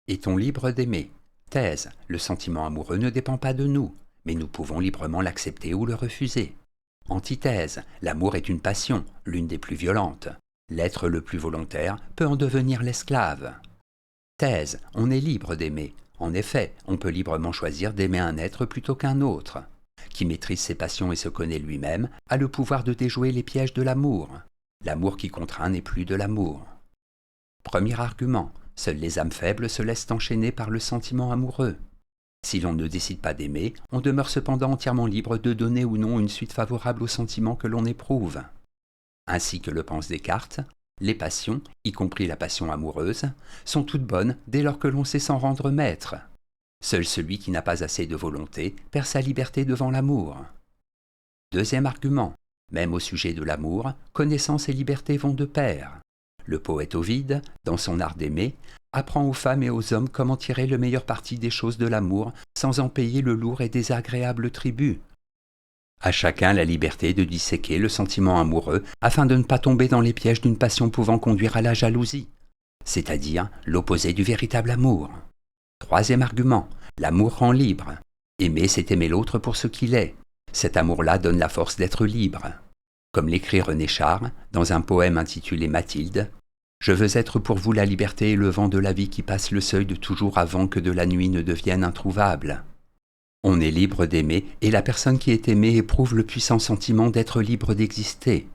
Est-on libre d'aimer? Thèse. Le sentiment amoureux ne dépend pas de nous, mais nous pouvons librement l'accepter ou le refuser. Antithèse. L'amour est une passion, l'une des plus violentes. L'être le plus volontaire peut en devenir l'esclave. Thèse. On est libre d'aimer. En effet, on peut librement choisir d'aimer un être plutôt qu'un autre. Qui maîtrise ses passions et se connaît lui-même a le pouvoir de déjouer les pièges de l'amour. L'amour qui contraint n'est plus de l'amour. Premier argument. Seules les âmes faibles se laissent enchaîner par le sentiment amoureux. Si l'on ne décide pas d'aimer, on demeure cependant entièrement libre de donner ou non une suite favorable au sentiment que l'on éprouve. Ainsi que le pense Descartes, les passions, y compris la passion amoureuse, sont toutes bonnes dès lors que l'on sait s'en rendre maître. Seul celui qui n'a pas assez de volonté perd sa liberté devant l'amour. Deuxième argument. Même au sujet de l'amour, connaissance et liberté vont de pair. Le poète Ovide, dans son art d'aimer, apprend aux femmes et aux hommes comment tirer le meilleur parti des choses de l'amour sans en payer le lourd et désagréable tribut. À chacun la liberté de disséquer le sentiment amoureux afin de ne pas tomber dans les pièges d'une passion pouvant conduire à la jalousie, c'est-à-dire l'opposé du véritable amour. Troisième argument, l'amour rend libre. Aimer, c'est aimer l'autre pour ce qu'il est. Cet amour-là donne la force d'être libre. Comme l'écrit René Char dans un poème intitulé Mathilde, « Je veux être pour vous la liberté et le vent de la vie qui passe le seuil de toujours avant que de la nuit ne devienne introuvable. » On est libre d'aimer et la personne qui est aimée éprouve le puissant sentiment d'être libre d'exister.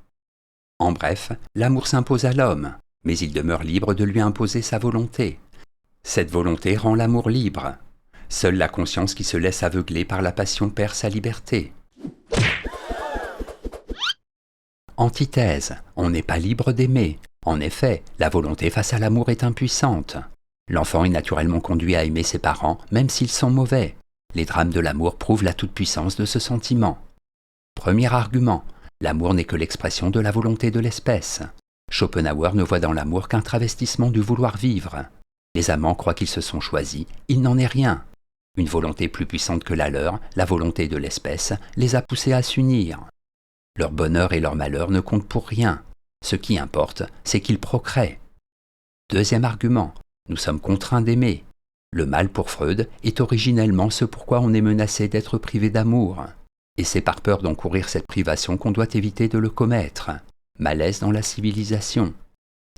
En bref, l'amour s'impose à l'homme, mais il demeure libre de lui imposer sa volonté. Cette volonté rend l'amour libre. Seule la conscience qui se laisse aveugler par la passion perd sa liberté. Antithèse. On n'est pas libre d'aimer. En effet, la volonté face à l'amour est impuissante. L'enfant est naturellement conduit à aimer ses parents, même s'ils sont mauvais. Les drames de l'amour prouvent la toute-puissance de ce sentiment. Premier argument. L'amour n'est que l'expression de la volonté de l'espèce. Schopenhauer ne voit dans l'amour qu'un travestissement du vouloir vivre. Les amants croient qu'ils se sont choisis, il n'en est rien. Une volonté plus puissante que la leur, la volonté de l'espèce, les a poussés à s'unir. Leur bonheur et leur malheur ne comptent pour rien. Ce qui importe, c'est qu'ils procréent. Deuxième argument, nous sommes contraints d'aimer. Le mal pour Freud est originellement ce pourquoi on est menacé d'être privé d'amour. Et c'est par peur d'encourir cette privation qu'on doit éviter de le commettre. Malaise dans la civilisation.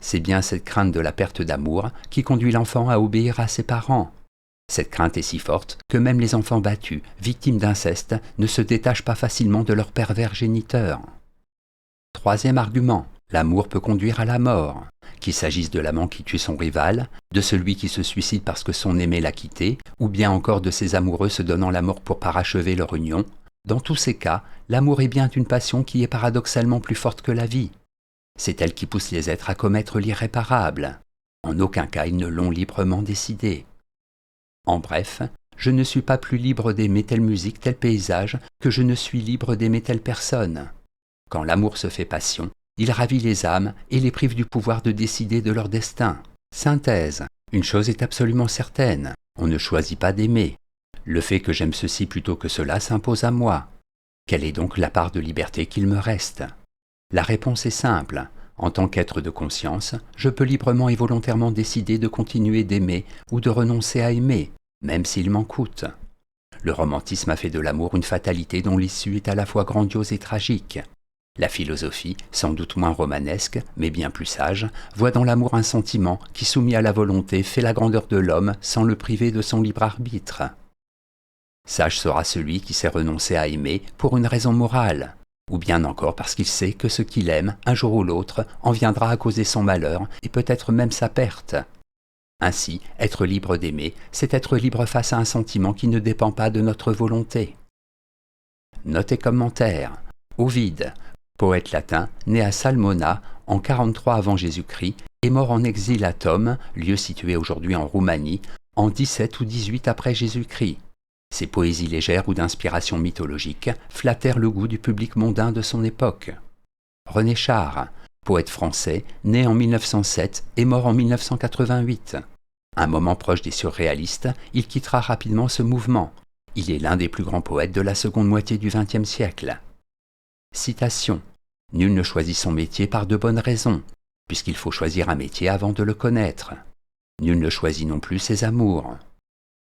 C'est bien cette crainte de la perte d'amour qui conduit l'enfant à obéir à ses parents. Cette crainte est si forte que même les enfants battus, victimes d'inceste, ne se détachent pas facilement de leur pervers géniteur. Troisième argument, l'amour peut conduire à la mort. Qu'il s'agisse de l'amant qui tue son rival, de celui qui se suicide parce que son aimé l'a quitté, ou bien encore de ses amoureux se donnant la mort pour parachever leur union, dans tous ces cas, l'amour est bien une passion qui est paradoxalement plus forte que la vie. C'est elle qui pousse les êtres à commettre l'irréparable. En aucun cas ils ne l'ont librement décidé. En bref, je ne suis pas plus libre d'aimer telle musique, tel paysage, que je ne suis libre d'aimer telle personne. Quand l'amour se fait passion, il ravit les âmes et les prive du pouvoir de décider de leur destin. Synthèse. Une chose est absolument certaine, on ne choisit pas d'aimer. Le fait que j'aime ceci plutôt que cela s'impose à moi. Quelle est donc la part de liberté qu'il me reste? La réponse est simple. En tant qu'être de conscience, je peux librement et volontairement décider de continuer d'aimer ou de renoncer à aimer, même s'il m'en coûte. Le romantisme a fait de l'amour une fatalité dont l'issue est à la fois grandiose et tragique. La philosophie, sans doute moins romanesque, mais bien plus sage, voit dans l'amour un sentiment qui, soumis à la volonté, fait la grandeur de l'homme sans le priver de son libre arbitre. Sage sera celui qui sait renoncer à aimer pour une raison morale, ou bien encore parce qu'il sait que ce qu'il aime, un jour ou l'autre, en viendra à causer son malheur et peut-être même sa perte. Ainsi, être libre d'aimer, c'est être libre face à un sentiment qui ne dépend pas de notre volonté. Note et commentaire. Ovide, poète latin, né à Salmona en 43 avant Jésus-Christ et mort en exil à Thôme, lieu situé aujourd'hui en Roumanie, en 17 ou 18 après Jésus-Christ. Ses poésies légères ou d'inspiration mythologique flattèrent le goût du public mondain de son époque. René Char, poète français, né en 1907 et mort en 1988. Un moment proche des surréalistes, il quittera rapidement ce mouvement. Il est l'un des plus grands poètes de la seconde moitié du XXe siècle. Citation. « Nul ne choisit son métier par de bonnes raisons, puisqu'il faut choisir un métier avant de le connaître. Nul ne choisit non plus ses amours.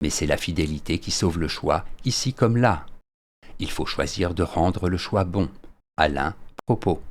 Mais c'est la fidélité qui sauve le choix, ici comme là. Il faut choisir de rendre le choix bon. Alain Propos.